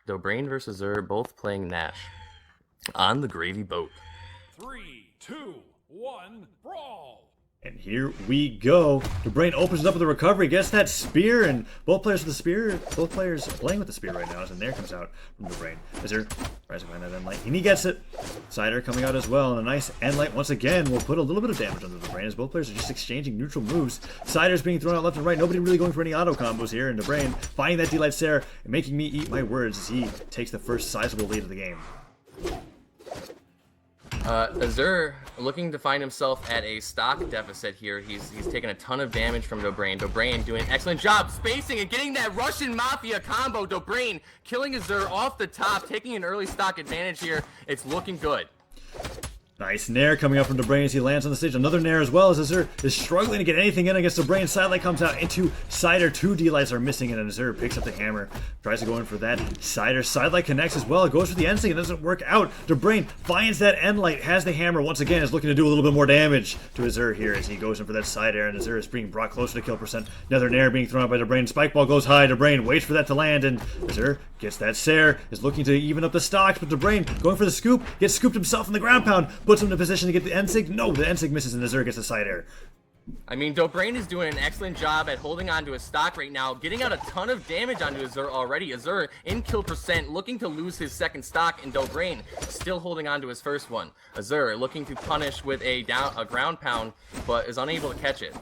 Dobrein versus Azure, both playing Gnash on the gravy boat. 3, 2, 1, brawl! And here we go. Dobrein opens it up with a recovery, gets that spear, and both players with the spear, both players playing with the spear right now, and there comes out from Dobrein. Azure rising behind that end light, and he gets it. Cider coming out as well, and a nice end light once again will put a little bit of damage on the Dobrein as both players are just exchanging neutral moves. Cider's being thrown out left and right, nobody really going for any auto combos here, and Dobrein finding that D-Light Stare and making me eat my words as he takes the first sizable lead of the game. Azure looking to find himself at a stock deficit here. He's taken a ton of damage from Dobrein. Dobrein doing an excellent job spacing and getting that Russian Mafia combo. Dobrein killing Azure off the top, taking an early stock advantage here. It's looking good. Nice Nair coming up from Dobrein as he lands on the stage. Another Nair as well as Azure is struggling to get anything in against Dobrein. Sidelight comes out into Cider. Two D-Lights are missing and Azure picks up the hammer. Tries to go in for that. Cider. Sidelight connects as well. It goes for the end sync. It doesn't work out. Dobrein finds that end light. Has the hammer once again. Is looking to do a little bit more damage to Azure here as he goes in for that side air. And Azure is being brought closer to kill percent. Another Nair being thrown out by Dobrein. Spike ball goes high. Dobrein waits for that to land. And Azure gets that Sair. Is looking to even up the stocks. But Dobrein going for the scoop. Gets scooped himself in the ground pound. Puts him in a position to get the end sig. No, the end sig misses and Azure gets the side air. I mean, Dobrein is doing an excellent job at holding on to his stock right now, getting out a ton of damage onto Azure already. Azure in kill percent, looking to lose his second stock, and Dobrein still holding on to his first one. Azure looking to punish with a ground pound, but is unable to catch it.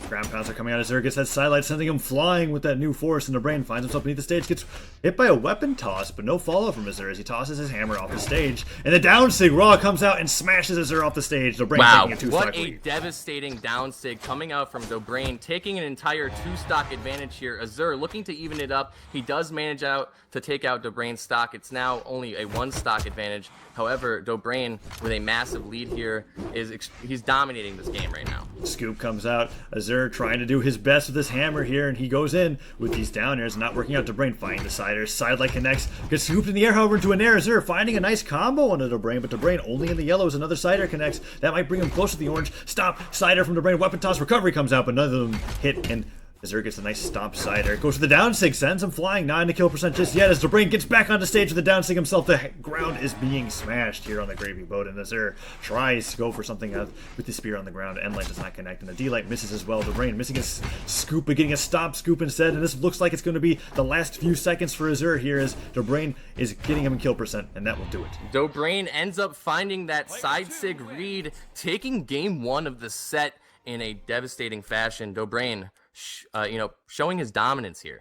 Ground pounds are coming out. Azure gets that sidelight, sending him flying with that new force, and Dobrein finds himself beneath the stage, gets hit by a weapon toss, but no follow from Azure as he tosses his hammer off the stage. And the down sig raw comes out and smashes Azure off the stage. Dobrein wow, taking a what a lead. devastating down sig coming out from Dobrein, taking an entire 2-stock advantage here. Azure looking to even it up. He does manage to take out Dobrein's stock. It's now only a 1-stock advantage. However, Dobrein with a massive lead here he's dominating this game right now. Scoop comes out. Azure trying to do his best with this hammer here, and he goes in with these down airs, not working out. Dobrein finding the siders. Sidelight connects, gets scooped in the air, however, into an air. Azure finding a nice combo onto Dobrein, but Dobrein only in the yellows. Another cider connects. That might bring him close to the orange. Stop. Cider from Dobrein. Weapon toss. Recovery comes out, but none of them hit, and Azure gets a nice stomp cider. Goes for the down sig, sends him flying. 9 to kill percent just yet as Dobrein gets back onto stage with the down sig himself. The ground is being smashed here on the gravy boat, and Azure tries to go for something with the spear on the ground. End light does not connect, and the D light misses as well. Dobrein missing his scoop, but getting a stomp scoop instead, and this looks like it's going to be the last few seconds for Azure here as Dobrein is getting him in kill percent, and that will do it. Dobrein ends up finding that side sig read, taking game 1 of the set in a devastating fashion. Dobrein showing his dominance here.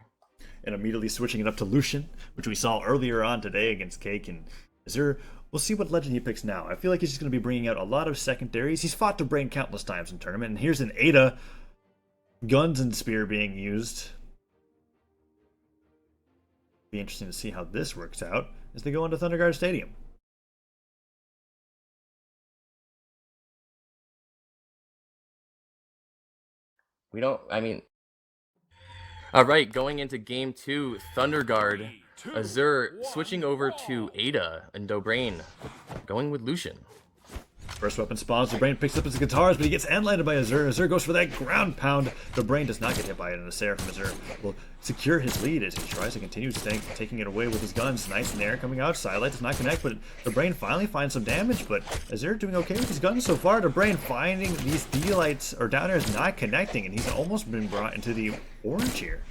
And immediately switching it up to Lucian, which we saw earlier on today against Cake. And Azure, we'll see what legend he picks now. I feel like he's just going to be bringing out a lot of secondaries. He's fought Dobrein countless times in tournament. And here's an Ada. Guns and spear being used. Be interesting to see how this works out as they go into Thunderguard Stadium. Alright, going into game 2, Thunderguard, Azure switching over to Ada, and Dobrein going with Lucian. First weapon spawns, Dobrein picks up his guitars, but he gets endlighted by Azure. Azure goes for that ground pound. Dobrein does not get hit by it, and a Sair from Azure will secure his lead as he tries to continue taking it away with his guns. Nice in there coming out. Sidelight does not connect, but Dobrein finally finds some damage, but Azure doing okay with his guns so far. Dobrein finding these D-lights or down airs not connecting, and he's almost been brought into the orange here.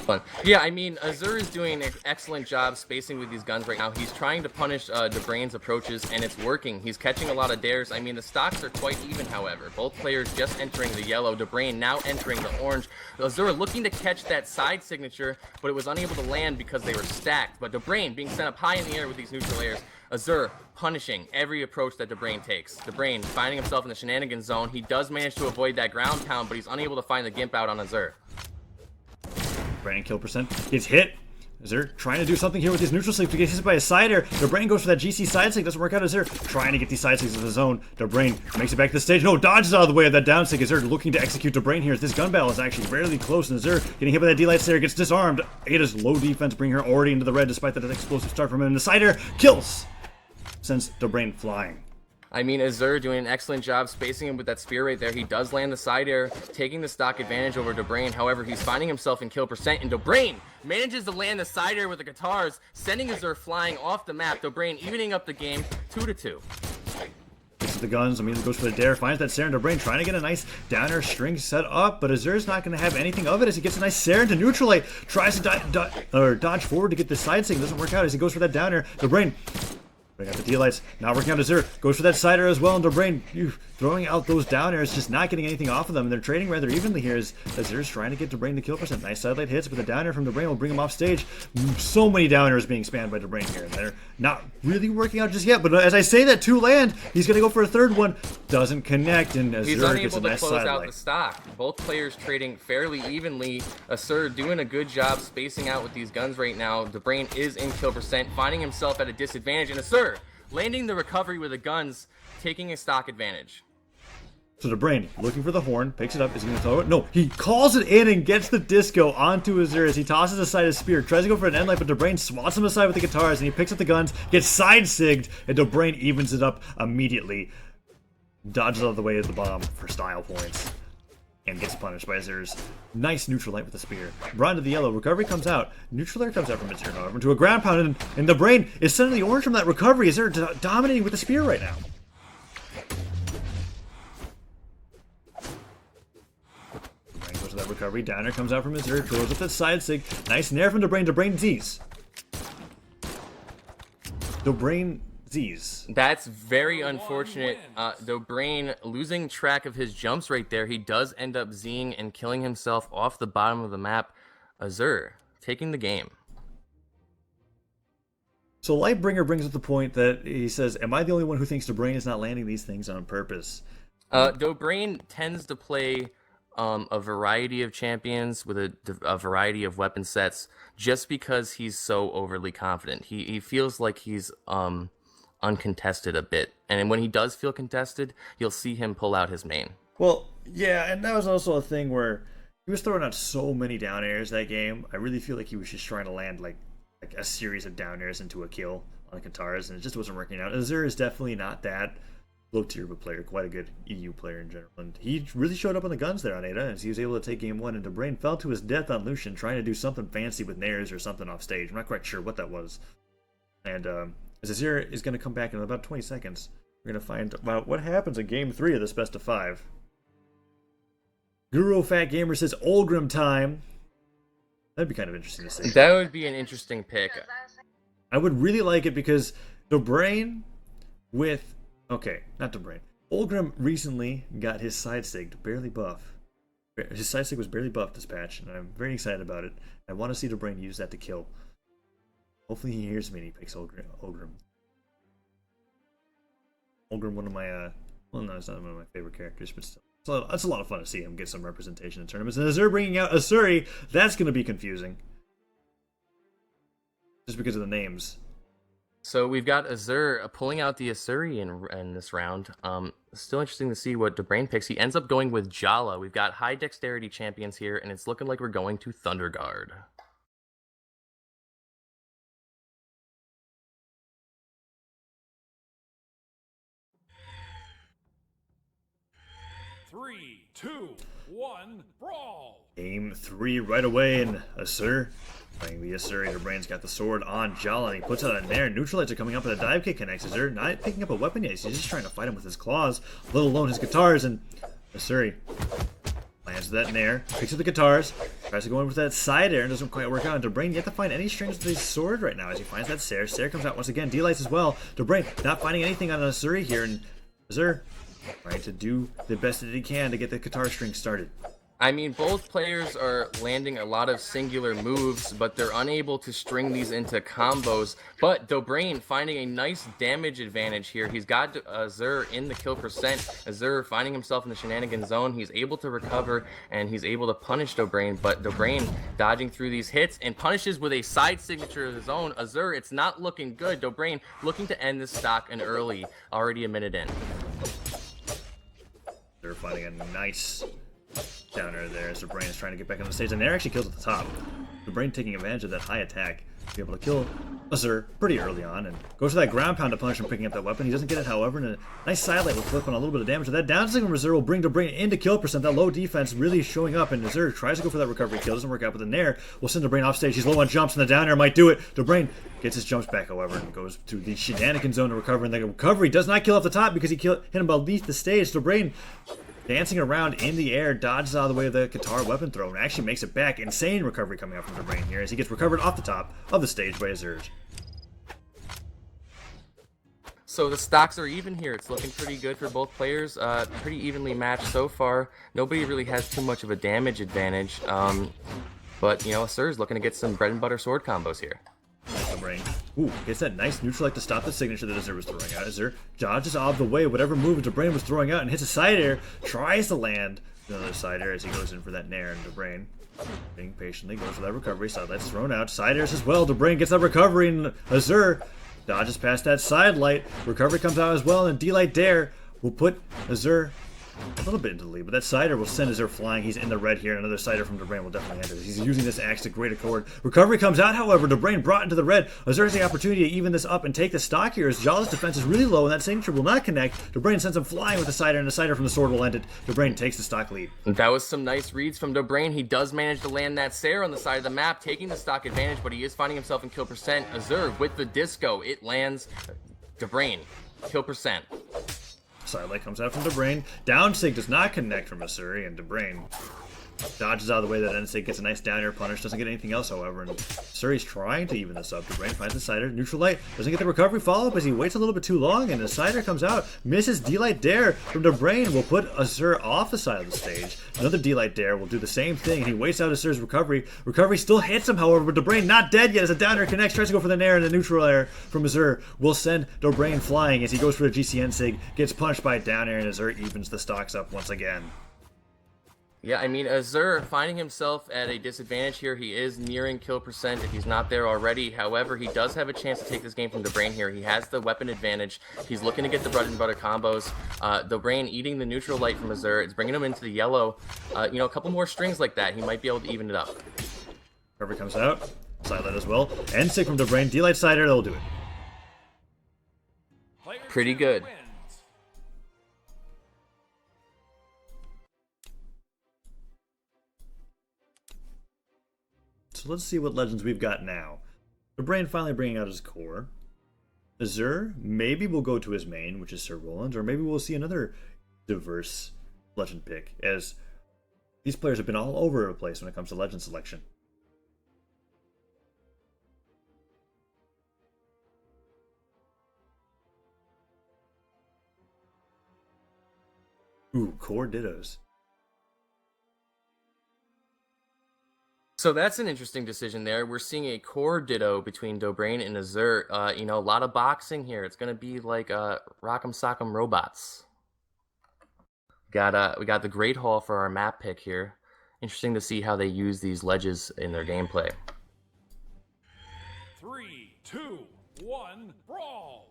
Fun. Yeah, I mean, Azure is doing an excellent job spacing with these guns right now. He's trying to punish Dobrein's approaches, and it's working. He's catching a lot of dares. I mean, the stocks are quite even, however. Both players just entering the yellow. Dobrein now entering the orange. Azure looking to catch that side signature, but it was unable to land because they were stacked. But Dobrein being sent up high in the air with these neutral airs. Azure punishing every approach that Dobrein takes. Dobrein finding himself in the shenanigans zone. He does manage to avoid that ground pound, but he's unable to find the gimp out on Azure. Dobrein kill percent gets hit. Azure trying to do something here with his neutral sleep to get hit by a cider. Dobrein goes for that GC side sig, doesn't work out. Azure trying to get these side sigs of his own. Dobrein makes it back to the stage. No, dodges out of the way of that down sig. Azure looking to execute Dobrein here. This gun battle is actually rarely close, and Azure getting hit by that D-Light Stare gets disarmed. Ada's low defense bringing her already into the red despite that explosive start from him. And the cider kills, sends Dobrein flying. I mean, Azure doing an excellent job spacing him with that spear right there. He does land the side air, taking the stock advantage over Dobrein. However, he's finding himself in kill percent, and Dobrein manages to land the side air with the guitars, sending Azure flying off the map. Dobrein evening up the game 2-2. Gets the guns, I mean, goes for the dare, finds that Saren. Dobrein trying to get a nice downer string set up, but Azure's not going to have anything of it as he gets a nice Saren to neutralize, tries to dodge forward to get the side sting, doesn't work out as he goes for that downer. Dobrein bring out the D-Lights, not working out Azure, goes for that sider as well, and Dobrein throwing out those down airs, just not getting anything off of them, and they're trading rather evenly here as Azure's trying to get Dobrein the kill percent. Nice sidelight hits, but the down air from Dobrein will bring him off stage. So many down airs being spammed by Dobrein here, and they're not really working out just yet, but as I say that two land, he's going to go for a third one, doesn't connect, and Azure gets a nice sidelight. He's unable to close out the stock. Both players trading fairly evenly. Azure doing a good job spacing out with these guns right now. Dobrein is in kill percent, finding himself at a disadvantage, and Azure landing the recovery with the guns, taking a stock advantage. So Dobrein looking for the horn, picks it up, is he going to throw it? No, he calls it in and gets the disco onto Azure as he tosses aside his spear, tries to go for an end light, but Dobrein swats him aside with the guitars, and he picks up the guns, gets side sigged, and Dobrein evens it up immediately. Dodges out of the way of the bomb for style points, and gets punished by Azure's nice neutral light with the spear. Brought into the yellow, recovery comes out. Neutral air comes out from Azure, however, into a ground pound, and Dobrein is sending the orange from that recovery. Azure dominating with the spear right now. Dobrein goes to that recovery. Downer comes out from Azure, throws up that side sig. Nice nair from Dobrein. Dobrein Z's. Dobrein Z's. That's very unfortunate. Dobrein losing track of his jumps right there. He does end up Zing and killing himself off the bottom of the map. Azure taking the game. So Lightbringer brings up the point that he says, am I the only one who thinks Dobrein is not landing these things on purpose? Dobrein tends to play a variety of champions with a variety of weapon sets just because he's so overly confident. He feels like he's uncontested a bit, and when he does feel contested, you'll see him pull out his main. Well, yeah, and that was also a thing where he was throwing out so many down airs that game. I really feel like he was just trying to land like a series of down airs into a kill on the guitars, and it just wasn't working out. Azure is definitely not that low tier of a player, quite a good EU player in general, and he really showed up on the guns there on Ada as he was able to take game one, and Dobrein fell to his death on Lucian trying to do something fancy with nairs or something off stage. I'm not quite sure what that was. And as Azure is going to come back in about 20 seconds, we're going to find out what happens in game 3 of this best of 5. Guru Fat Gamer says Olgrim time. That'd be kind of interesting to see. That would be an interesting pick. I would really like it because Dobrein with... Okay, not Dobrein. Olgrim recently got his side sig barely buff. His side sig was barely buffed this patch, and I'm very excited about it. I want to see Dobrein use that to kill. Hopefully he hears me and he picks Olgrim. Olgrim, one of my, well, no, it's not one of my favorite characters, but still. So that's a lot of fun to see him get some representation in tournaments. And Azure bringing out Asuri, that's going to be confusing. Just because of the names. So we've got Azure pulling out the Asuri in this round. Still interesting to see what Dobrein picks. He ends up going with Jhala. We've got high dexterity champions here, and it's looking like we're going to Thunder Guard. Three, two, one, brawl! Game 3 right away, and Azure playing the Asuri. Dobrein got the sword on Jhala, and he puts out a nair. Neutralites are coming up, and a dive kick connects. Azure not picking up a weapon yet. He's just trying to fight him with his claws, let alone his guitars, and Asuri lands that nair, picks up the guitars, tries to go in with that side air, and doesn't quite work out. And Dobrein yet to find any strings with his sword right now as he finds that Sair. Sair comes out once again, D-Lights as well. Dobrein not finding anything on Asuri here, and Azure trying to do the best that he can to get the guitar string started. I mean, both players are landing a lot of singular moves, but they're unable to string these into combos. But Dobrein finding a nice damage advantage here. He's got Azure in the kill percent. Azure finding himself in the shenanigan zone. He's able to recover, and he's able to punish Dobrein. But Dobrein dodging through these hits and punishes with a side signature of his own. Azure, it's not looking good. Dobrein looking to end this stock and early, already a minute in. They're finding a nice downer there as Dobrein is trying to get back on the stage, and Nair actually kills at the top. Dobrein taking advantage of that high attack to be able to kill Azure pretty early on and goes for that ground pound to punish him picking up that weapon. He doesn't get it, however, and a nice sidelight will flip on a little bit of damage. That down signal from Azure will bring Dobrein into kill percent. That low defense really showing up, and Azure tries to go for that recovery kill. Doesn't work out, but the Nair will send Dobrein off stage. He's low on jumps, and the down air might do it. Dobrein gets his jumps back, however, and goes to the shenanigan zone to recover. And the recovery does not kill off the top because he hit him beneath the stage. Dobrein dancing around in the air, dodges out of the way of the Qatar weapon throw, and actually makes it back. Insane recovery coming out from Dobrein here as he gets recovered off the top of the stage by Azure. So the stocks are even here. It's looking pretty good for both players. Pretty evenly matched so far. Nobody really has too much of a damage advantage. But, you know, Asur's looking to get some bread and butter sword combos here. Dobrein. Ooh, gets that nice neutral like to stop the signature that Azure was throwing out. Azure dodges out of the way of whatever move Dobrein was throwing out and hits a side air. Tries to land another side air as he goes in for that Nair, and Dobrein, being patiently, goes for that recovery. Sidelight's thrown out. Side airs as well. Dobrein gets that recovery, and Azure dodges past that side light. Recovery comes out as well, and D-Light Dare will put Azure a little bit into the lead, but that Cider will send Azure flying. He's in the red here. Another Cider from Dobrein will definitely enter. He's using this axe to great accord. Recovery comes out, however. Dobrein brought into the red. Azure has the opportunity to even this up and take the stock here as Jhala's defense is really low, and that signature will not connect. Dobrein sends him flying with the Cider, and the Cider from the sword will end it. Dobrein takes the stock lead. That was some nice reads from Dobrein. He does manage to land that Sarah on the side of the map, taking the stock advantage, but he is finding himself in kill percent. Azure with the disco. It lands Dobrein. Kill percent. Sidelight comes out from Dobrein. Downsig does not connect from Asuri, and Dobrein dodges out of the way. That Nsig gets a nice down air punish. Doesn't get anything else, however. And Asuri's trying to even this up. Dobrein finds the Cider. Neutral Light doesn't get the recovery follow-up as he waits a little bit too long, and the Cider comes out. Misses D-Light Dare from Dobrein. Will put Azure off the side of the stage. Another D-Light Dare will do the same thing, and he waits out Asure's recovery. Recovery still hits him, however, but Dobrein not dead yet as a down air connects. Tries to go for the Nair, and the neutral air from Azure will send Dobrein flying as he goes for the GCN Sig. Gets punished by a down air, and Azure evens the stocks up once again. Yeah, I mean, Azure finding himself at a disadvantage here. He is nearing kill percent if he's not there already. However, he does have a chance to take this game from Dobrein here. He has the weapon advantage. He's looking to get the bread and butter combos. Dobrein eating the neutral light from Azure. It's bringing him into the yellow. You know, a couple more strings like that. He might be able to even it up. Recovery comes out. Sidelight as well. And sick from Dobrein. D-Light Cider, that'll do it. Pretty good. So let's see what legends we've got now. Dobrein finally bringing out his core. Azure maybe will go to his main, which is Sir Roland, or maybe we'll see another diverse legend pick, as these players have been all over the place when it comes to legend selection. Ooh, core dittos. So that's an interesting decision there. We're seeing a core ditto between Dobrein and Azure. You know, a lot of boxing here. It's going to be like Rock'em Sock'em Robots. We got the Great Hall for our map pick here. Interesting to see how they use these ledges in their gameplay. 3, 2, 1, brawl!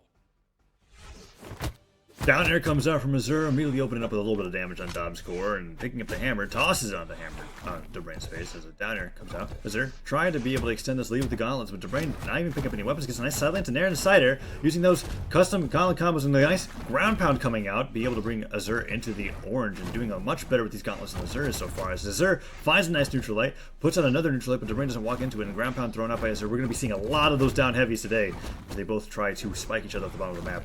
Down air comes out from Azure, immediately opening up with a little bit of damage on Dob's core, and picking up the hammer, tosses it on the hammer on Dobrein's face as a down air comes out. Azure trying to be able to extend this lead with the gauntlets, but Dobrein not even picking up any weapons, gets a nice sideline to Nair and side air, using those custom gauntlet combos and the nice ground pound coming out, be able to bring Azure into the orange and doing a much better with these gauntlets than Azure is so far. As Azure finds a nice neutral light, puts out another neutral light, but Dobrein doesn't walk into it, and ground pound thrown out by Azure. We're going to be seeing a lot of those down heavies today as they both try to spike each other at the bottom of the map.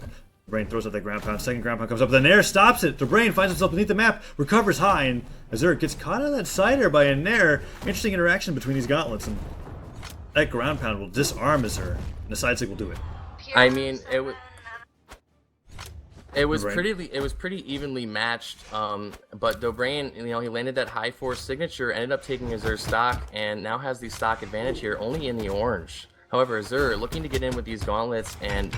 Dobrein throws out that ground pound. Second ground pound comes up. The Nair stops it. Dobrein finds himself beneath the map, recovers high, and Azure gets caught on that cider by a Nair. Interesting interaction between these gauntlets, and that ground pound will disarm Azure, and the side stick will do it. I mean, it was pretty evenly matched. But Dobrein, you know, he landed that high force signature, ended up taking Azure's stock, and now has the stock advantage here, only in the orange. However, Azure looking to get in with these gauntlets and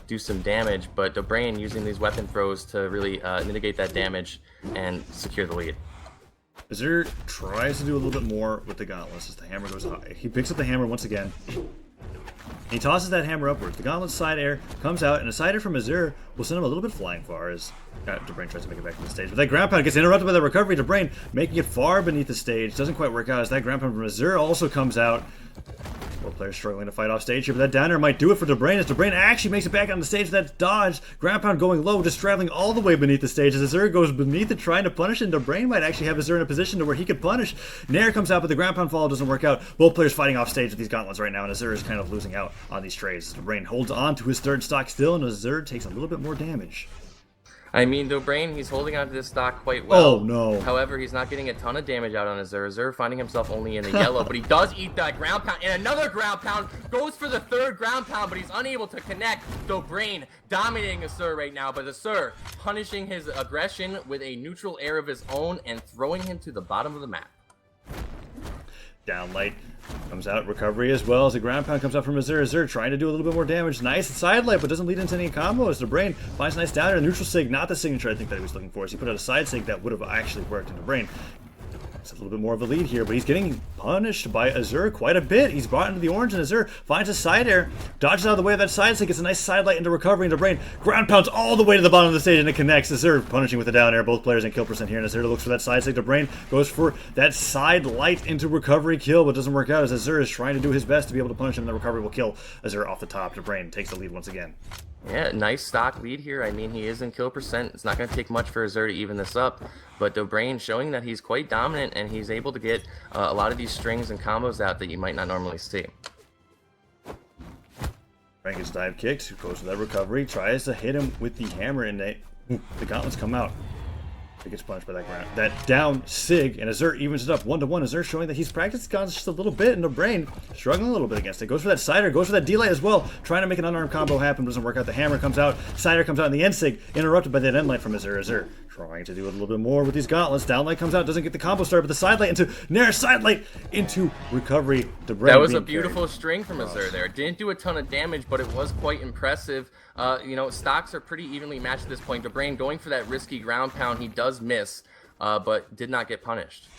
do some damage, but Dobrein using these weapon throws to really mitigate that damage and secure the lead. Azure tries to do a little bit more with the gauntlets as the hammer goes high. He picks up the hammer once again. He tosses that hammer upwards. The gauntlet side air comes out, and a side air from Azure will send him a little bit flying far as Dobrein tries to make it back to the stage. But that ground pound gets interrupted by the recovery. Dobrein making it far beneath the stage. Doesn't quite work out as that ground pound from Azure also comes out. Both players struggling to fight off stage here, but that downer might do it for Dobrein as Dobrein actually makes it back on the stage. That dodge, ground pound going low, just traveling all the way beneath the stage as Azure goes beneath it trying to punish, and Dobrein might actually have Azure in a position to where he could punish. Nair comes out, but the ground pound follow doesn't work out. Both players fighting off stage with these gauntlets right now, and Azure is kind of losing out on these trades. Dobrein holds on to his third stock still, and Azure takes a little bit more damage. I mean, Dobrein, he's holding on to this stock quite well. Oh, no. However, he's not getting a ton of damage out on Azure. Azure finding himself only in the yellow, but he does eat that ground pound. And another ground pound goes for the third ground pound, but he's unable to connect. Dobrein dominating Azure right now, but Azure punishing his aggression with a neutral air of his own and throwing him to the bottom of the map. Down light comes out, recovery as well as the ground pound comes out from Azure. Azure trying to do a little bit more damage. Nice side light, but doesn't lead into any combos. Dobrein finds a nice down air. Neutral sig, not the signature I think that he was looking for. So he put out a side sig that would have actually worked in Dobrein. It's a little bit more of a lead here, but he's getting punished by Azure quite a bit. He's brought into the orange, and Azure finds a side air, dodges out of the way of that side sig, gets a nice side light into recovery, and Dobrein ground pounds all the way to the bottom of the stage, and it connects. Azure punishing with a down air, both players in kill percent here, and Azure looks for that side sig. Dobrein goes for that side light into recovery kill, but doesn't work out as Azure is trying to do his best to be able to punish him, and the recovery will kill Azure off the top. Dobrein takes the lead once again. Yeah, nice stock lead here. I mean, he is in kill percent. It's not going to take much for Azure to even this up, but Dobrein showing that he's quite dominant and he's able to get a lot of these strings and combos out that you might not normally see. Dobrein gets dive kicked, goes for that recovery, tries to hit him with the hammer, and the gauntlets come out. He gets punished by that down sig, and Azure evens it up 1-1. Azure showing that he's practiced gauntlets just a little bit, and Dobrein struggling a little bit against it. Goes for that sider, goes for that delay as well, trying to make an unarmed combo happen, doesn't work out. The hammer comes out, sider comes out, and the end sig interrupted by that end light from Azure. Azure trying to do a little bit more with these gauntlets. Down light comes out, doesn't get the combo started, but the side light into Nair, side light into recovery. Dobrein that was a beautiful string from Azure there. Didn't do a ton of damage, but it was quite impressive. You know, stocks are pretty evenly matched at this point. Dobrein going for that risky ground pound, he does miss. But did not get punished.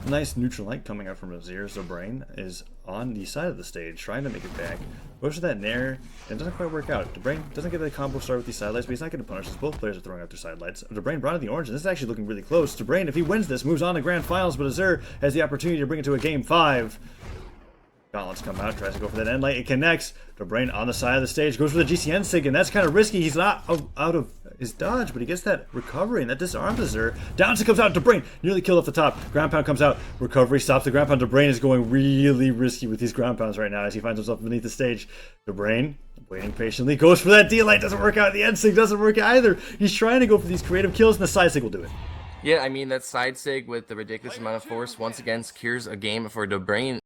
Nice neutral light coming out from Azure. Dobrein is on the side of the stage, trying to make it back. Goes for that Nair, and it doesn't quite work out. Dobrein doesn't get the combo start with these side lights, but he's not getting punished as both players are throwing out their side lights. Dobrein brought in the orange, and this is actually looking really close. Dobrein, if he wins this, moves on to grand finals, but Azure has the opportunity to bring it to a game 5. Gauntlets come out, tries to go for that end light, it connects. Dobrein on the side of the stage, goes for the GCN sig, and that's kind of risky. He's not out of his dodge, but he gets that recovery, and that disarms Azure. Down sig comes out, Dobrein nearly killed off the top. Ground pound comes out, recovery stops the ground pound. Dobrein is going really risky with these ground pounds right now as he finds himself beneath the stage. Dobrein waiting patiently, goes for that D-light, doesn't work out. The end sig doesn't work either. He's trying to go for these creative kills, and the side sig will do it. Yeah, I mean, that side sig with the ridiculous amount of force once again secures a game for Dobrein.